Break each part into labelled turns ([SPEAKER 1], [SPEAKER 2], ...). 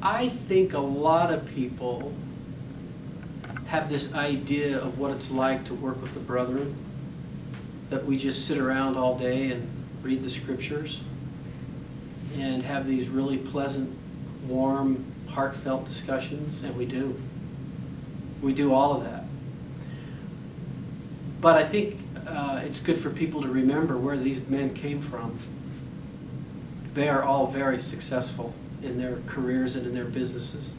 [SPEAKER 1] I think a lot of people have this idea of what it's like to work with the brethren, that we just sit around all day and read the scriptures and have these really pleasant, warm, heartfelt discussions, and we do. We do all of that. But I think it's good for people to remember where these men came from. They are all very successful in their careers and in their businesses.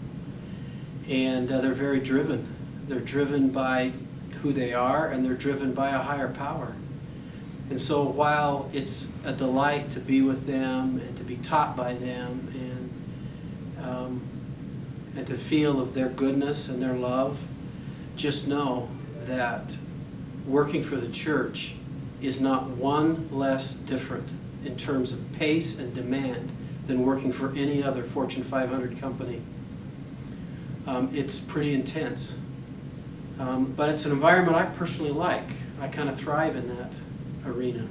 [SPEAKER 1] And they're very driven. They're driven by who they are, and they're driven by a higher power. And so while it's a delight to be with them and to be taught by them and to feel of their goodness and their love, just know that working for the church is not one less different in terms of pace and demand than working for any other Fortune 500 company. It's pretty intense. But it's an environment I personally like. I kind of thrive in that arena.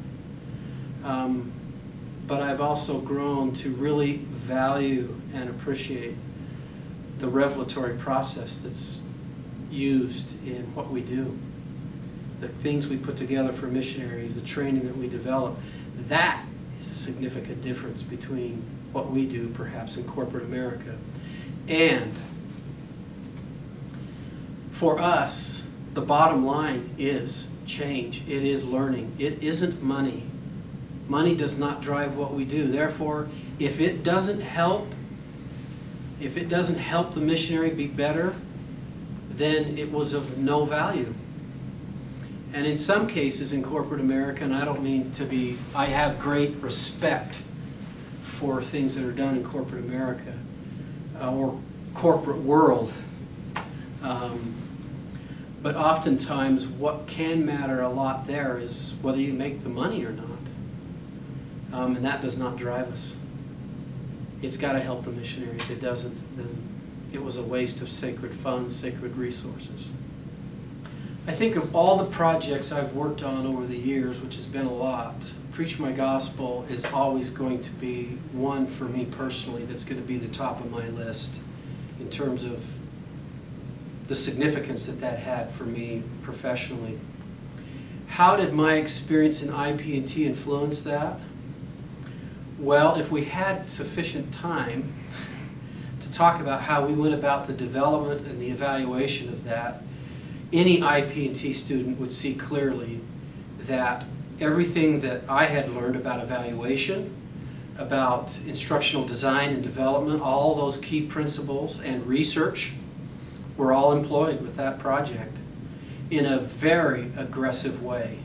[SPEAKER 1] But I've also grown to really value and appreciate the revelatory process that's used in what we do. The things we put together for missionaries, the training that we develop, that is a significant difference between what we do perhaps in corporate America. And for us, the bottom line is change. It is learning. It isn't money. Money does not drive what we do. Therefore, if it doesn't help the missionary be better, then it was of no value. And in some cases in corporate America, and I don't mean to be, I have great respect for things that are done in corporate America or corporate world. But oftentimes what can matter a lot there is whether you make the money or not. And that does not drive us. It's got to help the missionary. If it doesn't, then it was a waste of sacred funds, sacred resources. I think of all the projects I've worked on over the years, which has been a lot, Preach My Gospel is always going to be one for me personally that's going to be the top of my list in terms of the significance that that had for me professionally. How did my experience in IP&T influence that? Well, if we had sufficient time to talk about how we went about the development and the evaluation of that, any IP&T student would see clearly that everything that I had learned about evaluation, about instructional design and development, all those key principles and research were all employed with that project in a very aggressive way.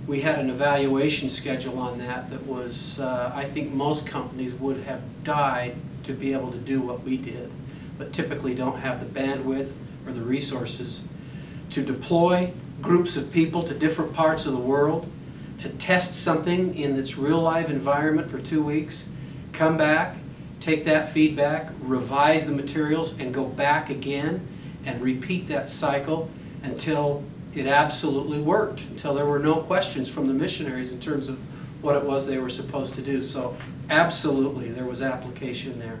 [SPEAKER 1] We had an evaluation schedule on that was, I think most companies would have died to be able to do what we did, but typically don't have the bandwidth or the resources to deploy groups of people to different parts of the world, to test something in its real life environment for 2 weeks, come back, take that feedback, revise the materials, and go back again and repeat that cycle until it absolutely worked, until there were no questions from the missionaries in terms of what it was they were supposed to do. So absolutely, there was application there.